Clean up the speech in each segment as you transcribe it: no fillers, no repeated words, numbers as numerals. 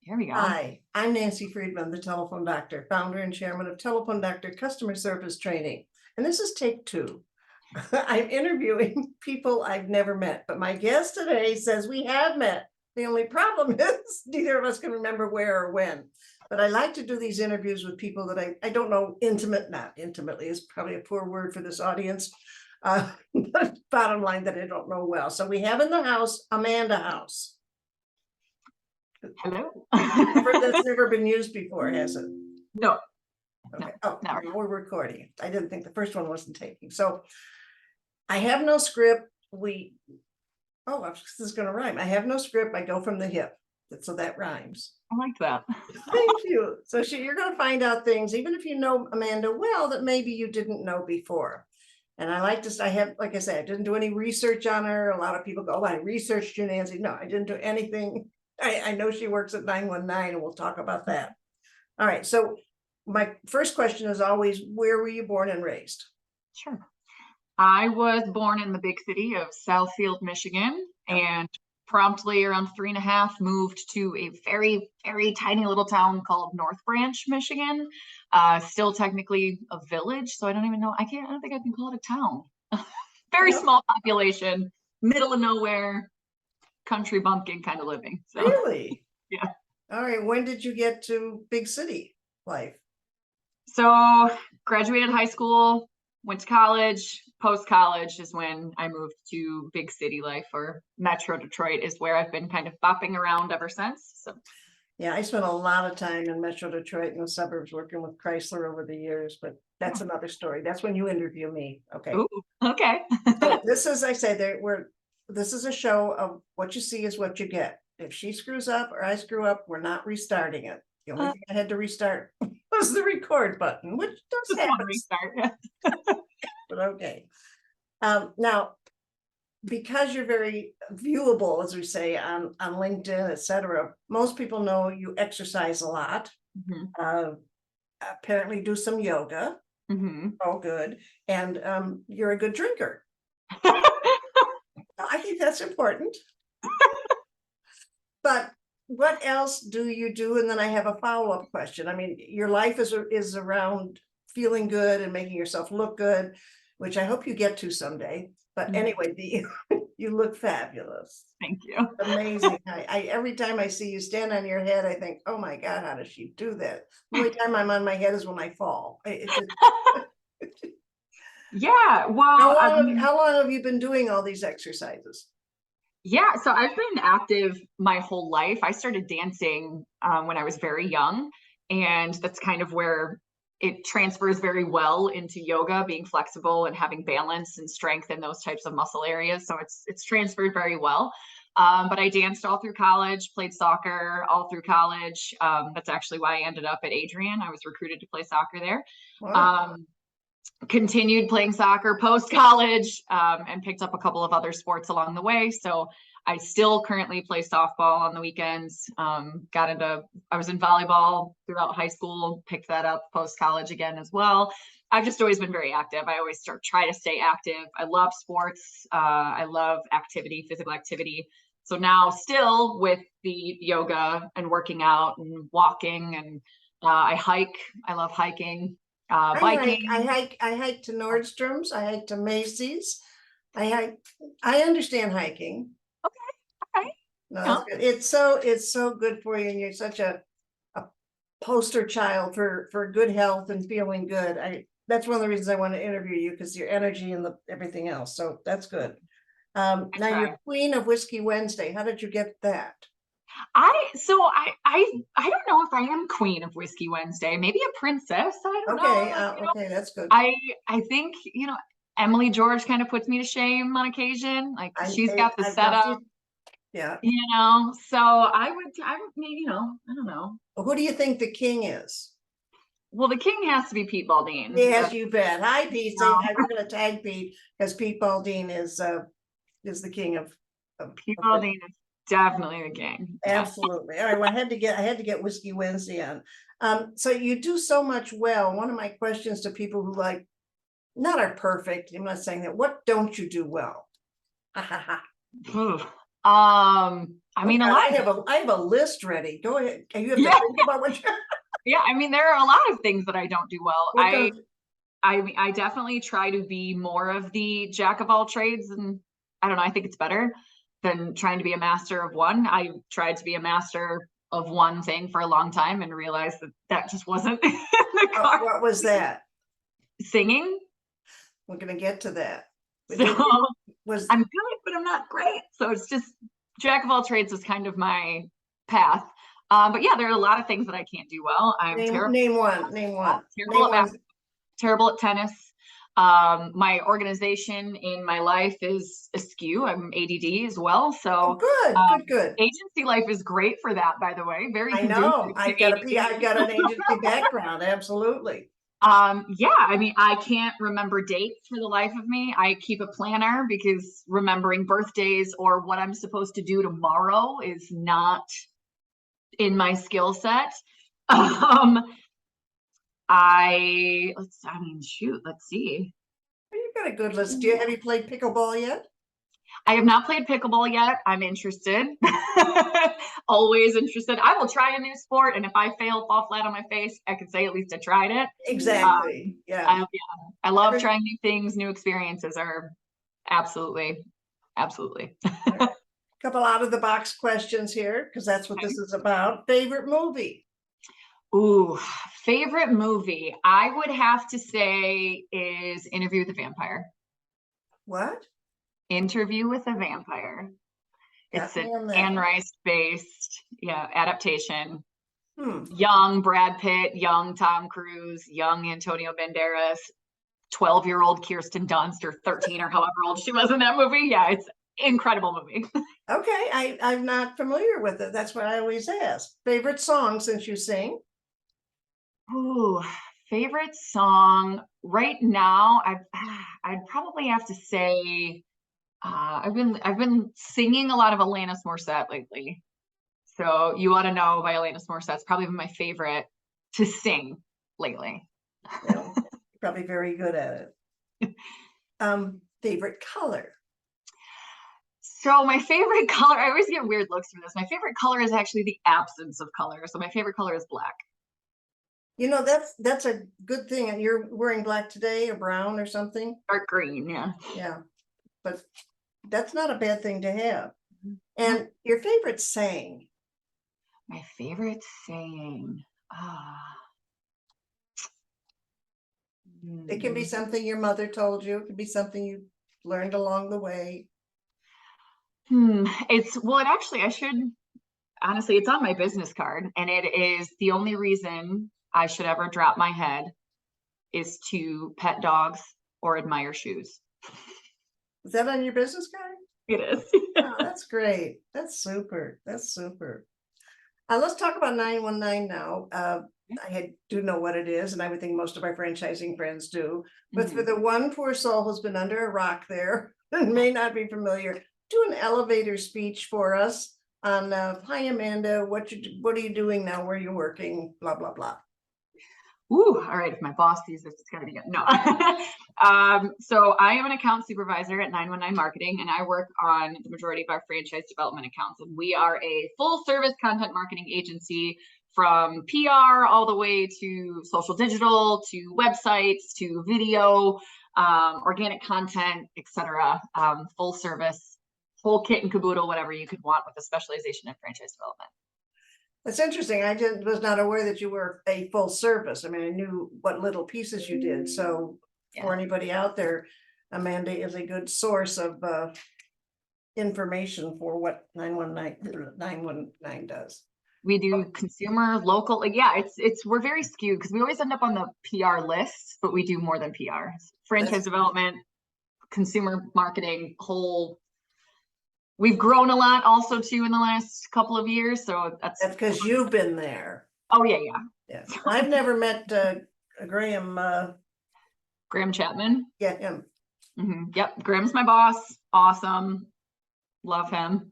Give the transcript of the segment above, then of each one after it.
Here we go. Hi, I'm Nancy Friedman, the Telephone Doctor, founder and chairman of Telephone Doctor Customer Service Training. And this is take 2. I'm interviewing people I've never met, but my guest today says we have met. The only problem is neither of us can remember where or when. But I like to do these interviews with people that I don't know not intimately is probably a poor word for this audience. But bottom line that I don't know well. So we have in the house, Amanda House. Hello. That's never been used before, has it? No. Okay. No, Oh, never. now we're recording. I didn't think the first one wasn't taking. So I have no script. This is going to rhyme. I have no script. I go from the hip. So that rhymes. I like that. Thank you. So you're going to find out things, even if you know Amanda well, that maybe you didn't know before. And like I said, I didn't do any research on her. A lot of people go, oh, I researched you, Nancy. No, I didn't do anything. I know she works at 919 and we'll talk about that. All right. So my first question is always, where were you born and raised? Sure. I was born in the big city of Southfield, Michigan, and promptly around 3.5 moved to a very, very tiny little town called North Branch, Michigan. Still technically a village, so I don't even know. I don't think I can call it a town. Very small population, middle of nowhere, country bumpkin kind of living. So, Really? Yeah. All right. When did you get to big city life? So graduated high school, went to college. Post-college is when I moved to big city life, or Metro Detroit is where I've been kind of bopping around ever since. So yeah, I spent a lot of time in Metro Detroit in the suburbs working with Chrysler over the years, but that's another story. That's when you interview me. Okay. Ooh, okay. So this is, I say, this is a show of what you see is what you get. If she screws up or I screw up, we're not restarting it. The only thing I had to restart was the record button, which does happen. Restart. But okay. Now, because you're very viewable, as we say, on LinkedIn, etc., most people know you exercise a lot. Apparently do some yoga. Oh, good. And you're a good drinker. I think that's important. But what else do you do? And then I have a follow-up question. I mean, your life is around feeling good and making yourself look good, which I hope you get to someday. But anyway, you look fabulous. Thank you. Amazing. Every time I see you stand on your head, I think, oh my God, how does she do that? The only time I'm on my head is when I fall. Yeah. Well, how long have you been doing all these exercises? Yeah, so I've been active my whole life. I started dancing when I was very young, and that's kind of where it transfers very well into yoga, being flexible and having balance and strength in those types of muscle areas. So it's transferred very well. But I danced all through college, played soccer all through college. That's actually why I ended up at Adrian. I was recruited to play soccer there. Wow. Continued playing soccer post-college, and picked up a couple of other sports along the way. So I still currently play softball on the weekends. I was in volleyball throughout high school, picked that up post-college again as well. I've just always been very active. I always try to stay active. I love sports. I love physical activity. So now still with the yoga and working out and walking, and I hike. I love hiking. Biking. I hike to Nordstrom's. I hike to Macy's. I understand hiking. Okay. No, that's good. It's so good for you, and you're such a poster child for good health and feeling good. That's one of the reasons I want to interview you, because your energy and everything else. So that's good. Now you're Queen of Whiskey Wednesday. How did you get that? I don't know if I am Queen of Whiskey Wednesday, maybe a princess. I don't know. Okay, that's good. I think, Emily George kind of puts me to shame on occasion. Like she's got the setup. Yeah. So I would maybe, I don't know. Well, who do you think the king is? Well, the king has to be Pete Baldine. Yes, you bet. Hi, Pete. I'm going to tag Pete, because Pete Baldine is the king of Pete Baldine is definitely the king. Absolutely. All right. Well, I had to get Whiskey Wednesday on. So you do so much well. One of my questions to people who not are perfect, I'm not saying that. What don't you do well? I Oh mean, a God, lot I have a list ready. Go ahead. You have to Yeah. think about what you're. Yeah, I mean, there are a lot of things that I don't do well. What don't, I definitely try to be more of the jack of all trades, and I don't know, I think it's better than trying to be a master of one. I tried to be a master of one thing for a long time and realized that that just wasn't in the card. what was that? Singing. We're gonna get to that. But So was I'm good, but I'm not great. So it's just jack of all trades is kind of my path. But yeah, there are a lot of things that I can't do well. I'm terrible. name one. Name one. Terrible Name at one. basketball, terrible at tennis. My organization in my life is askew. I'm ADD as well. Oh, So good. agency life is great for that, by the way. Very I conducive know. to I've got ADD. an agency background. Absolutely. Yeah, I mean, I can't remember dates for the life of me. I keep a planner because remembering birthdays or what I'm supposed to do tomorrow is not in my skill set. Let's see. You've got a good list. Have you played pickleball yet? I have not played pickleball yet. I'm interested. Always interested. I will try a new sport, and if I fail, fall flat on my face, I can say at least I tried it. Exactly. Yeah. I love trying new things. New experiences are absolutely. Couple out of the box questions here, because that's what this is about. Favorite movie? Ooh, favorite movie, I would have to say is Interview with the Vampire. What? Interview with a Vampire. It's an Anne Rice based, adaptation. Young Brad Pitt, young Tom Cruise, young Antonio Banderas, 12-year-old Kirsten Dunst, or 13 or however old she was in that movie. Yeah, it's incredible movie. Okay, I'm not familiar with it. That's what I always ask. Favorite song since you sing? Ooh, favorite song right now, I'd probably have to say I've been singing a lot of Alanis Morissette lately. So You Ought to Know by Alanis Morissette's probably been my favorite to sing lately. Yeah, probably very good at it. Favorite color? So my favorite color, I always get weird looks from this. My favorite color is actually the absence of color. So my favorite color is black. You know, that's a good thing. And you're wearing black today, or brown or something? Dark green, yeah. Yeah, but that's not a bad thing to have. And your favorite saying? My favorite saying. It can be something your mother told you. It could be something you learned along the way. Honestly, it's on my business card, and it is the only reason I should ever drop my head is to pet dogs or admire shoes. Is that on your business card? It is. Oh, that's great. That's super. Let's talk about 919 now. I do know what it is, and I would think most of our franchising friends do. But for the one poor soul who's been under a rock there and may not be familiar, do an elevator speech for us on hi Amanda, what are you doing now? Where are you working? Blah blah blah. Ooh, all right. If my boss sees this, it's gonna be good. No. So I am an account supervisor at 919 Marketing, and I work on the majority of our franchise development accounts. And we are a full service content marketing agency, from PR all the way to social digital, to websites, to video, organic content, etc. Full service, whole kit and caboodle, whatever you could want, with a specialization in franchise development. That's interesting. I was not aware that you were a full service. I mean, I knew what little pieces you did. So for anybody out there, Amanda is a good source of information for what 919 does. We do consumer, local, we're very skewed because we always end up on the PR lists, but we do more than PR. Franchise development, consumer marketing, we've grown a lot also too in the last couple of years. So that's because you've been there. Oh yeah. I've never met Graham. Graham Chapman. Yeah, him. Yep, Graham's my boss. Awesome, love him.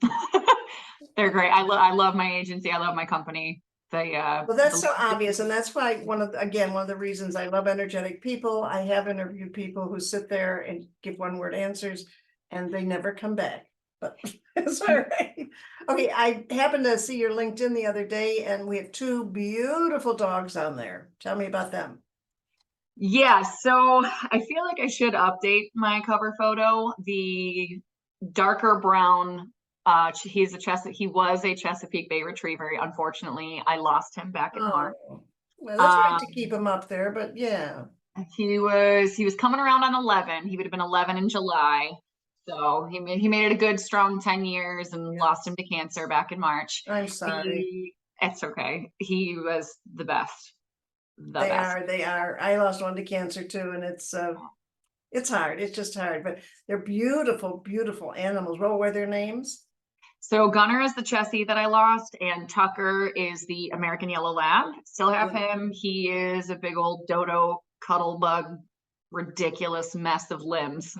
They're great. I love my agency. I love my company. Well, that's so obvious, and that's why one of the reasons I love energetic people. I have interviewed people who sit there and give one word answers, and they never come back. but it's all right. Okay, I happened to see your LinkedIn the other day and we have two beautiful dogs on there. Tell me about them. Yeah, so I feel like I should update my cover photo. The darker brown, he was a Chesapeake Bay Retriever. Unfortunately, I lost him back in March. Oh, well, that's right to keep Um, them up there, but yeah. he was coming around on 11. He would have been 11 in July. So he made it a good strong 10 years and lost him to cancer back in March. I'm sorry. It's okay. He was the best. The best. They are. I lost one to cancer too, and it's hard. It's just hard, but they're beautiful, beautiful animals. What were their names? So Gunner is the Chessie that I lost, and Tucker is the American Yellow Lab. Still have him. He is a big old dodo cuddle bug, ridiculous mess of limbs.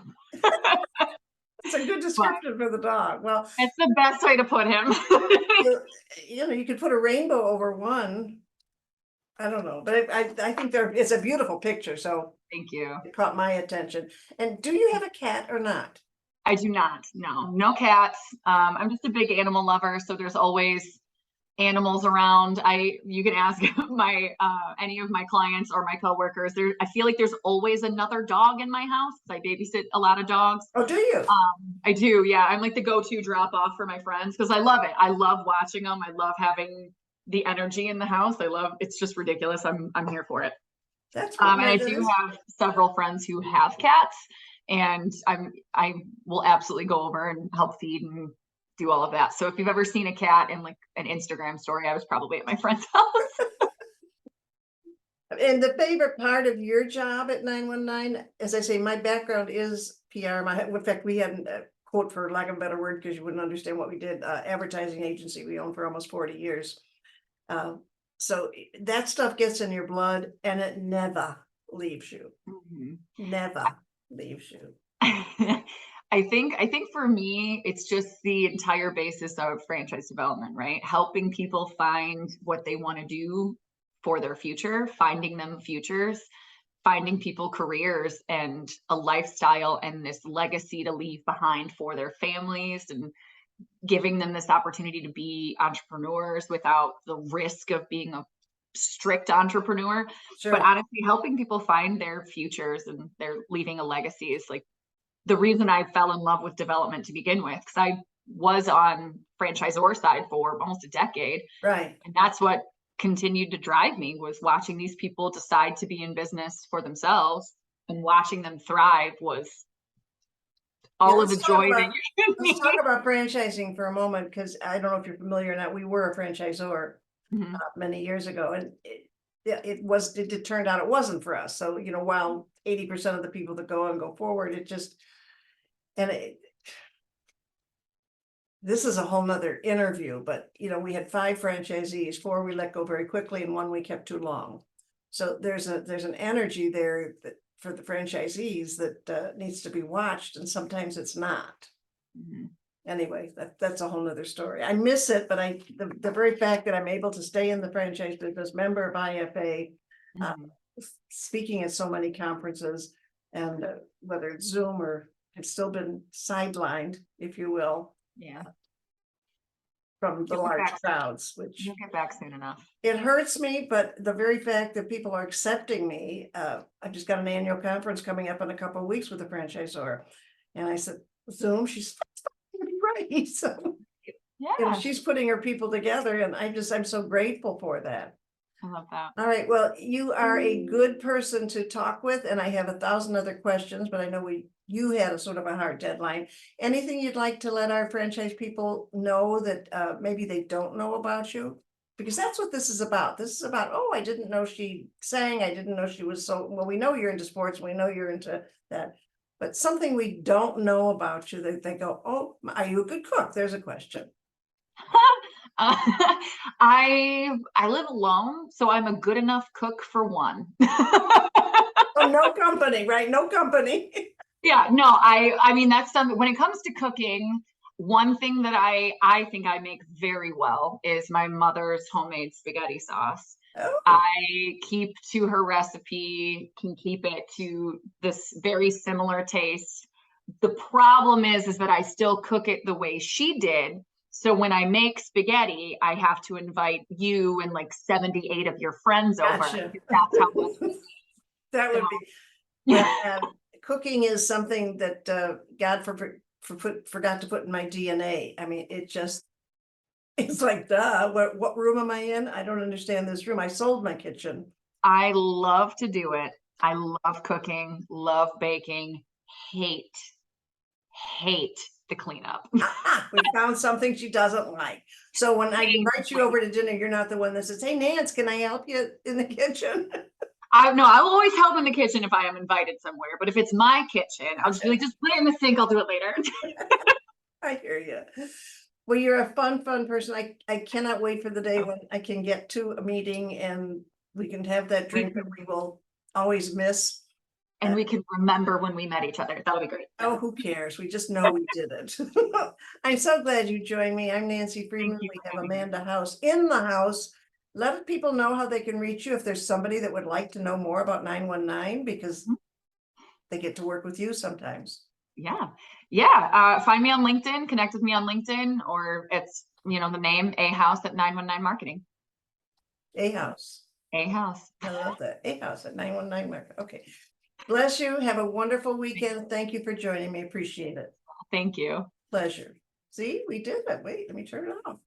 It's a good But description for the dog. Well, it's the best way to put him. you could put a rainbow over one. I don't know, but I think it's a beautiful picture, so Thank you. it caught my attention. And do you have a cat or not? I do not. No cats. I'm just a big animal lover, so there's always animals around. You can ask any of my clients or my coworkers. I feel like there's always another dog in my house. I babysit a lot of dogs. Oh, do you? I do, yeah. I'm like the go-to drop off for my friends because I love it. I love watching them. I love having the energy in the house. It's just ridiculous. I'm here for it. That's what And I do have several friends who have cats, and I will absolutely go over and help feed and do all of that. So if you've ever seen a cat in like an Instagram story, I was probably at my friend's house. And the favorite part of your job at 919, as I say, my background is PR. In fact, we had a quote, for lack of a better word, because you wouldn't understand what we did, advertising agency we owned for almost 40 years. So that stuff gets in your blood and it never leaves you. Never leaves you. I think for me, it's just the entire basis of franchise development, right? Helping people find what they want to do for their future, finding them futures, finding people careers and a lifestyle and this legacy to leave behind for their families, and giving them this opportunity to be entrepreneurs without the risk of being a strict entrepreneur. Sure. But honestly, helping people find their futures and they're leaving a legacy is like the reason I fell in love with development to begin with, because I was on franchisor side for almost a decade. Right. And that's what continued to drive me, was watching these people decide to be in business for themselves, and watching them thrive was all of the joy that you Let's talk about franchising for a moment, because I don't know if you're familiar or not. We were a franchisor many years ago, and it turned out it wasn't for us. So, while 80% of the people that go and go forward, this is a whole nother interview, but we had 5 franchisees, 4 we let go very quickly, and 1 we kept too long. So there's an energy there that for the franchisees that needs to be watched, and sometimes it's not. Anyway, that's a whole nother story. I miss it, but the very fact that I'm able to stay in the franchise business, member of IFA, speaking at so many conferences, and whether it's Zoom or it's still been sidelined, if you will. Yeah. From the large crowds, which you'll get back soon enough. It hurts me, but the very fact that people are accepting me, I just got an annual conference coming up in a couple of weeks with a franchisor, and I said, Zoom, she's gonna be right. So yeah, she's putting her people together, and I'm so grateful for that. I love that. All right, well, you are a good person to talk with, and I have 1,000 other questions, but I know you had a sort of a hard deadline. Anything you'd like to let our franchise people know that maybe they don't know about you? Because that's what this is about. This is about, oh, I didn't know she sang. I didn't know she was so, well, we know you're into sports. We know you're into that. But something we don't know about you, that they go, oh, are you a good cook? There's a question. I live alone, so I'm a good enough cook for one. Oh, no company, right? No company. Yeah, no, I mean, that's something. When it comes to cooking, one thing that I think I make very well is my mother's homemade spaghetti sauce. Oh. I keep to her recipe, can keep it to this very similar taste, The problem is that I still cook it the way she did. So when I make spaghetti, I have to invite you and like 78 of your friends over. Gotcha. That's how much we eat. That would be, Yeah. cooking is something that God forgot to put in my DNA. I mean, it's like, duh, what room am I in? I don't understand this room. I sold my kitchen. I love to do it. I love cooking, love baking, hate the cleanup. We found something she doesn't like. So when I invite you over to dinner, you're not the one that says, hey, Nance, can I help you in the kitchen? I will always help in the kitchen if I am invited somewhere, but if it's my kitchen, I'll just be like, just put it in the sink, I'll do it later. I hear you. Well, you're a fun person. I cannot wait for the day when I can get to a meeting and we can have that drink that we will always miss. And we can remember when we met each other. That'll be great. Oh, who cares? We just know we did it. I'm so glad you joined me. I'm Nancy Freeman. you We for have having me. Amanda House in the house. Let people know how they can reach you if there's somebody that would like to know more about 919, because they get to work with you sometimes. Yeah. Find me on LinkedIn, connect with me on LinkedIn, or it's, the name A House at 919 Marketing. A House. A House. I love that. A House at 919 Marketing. Okay. Bless you. Have a wonderful weekend. Thank you for joining me. Appreciate it. Thank you. Pleasure. See, we did it. Wait, let me turn it off.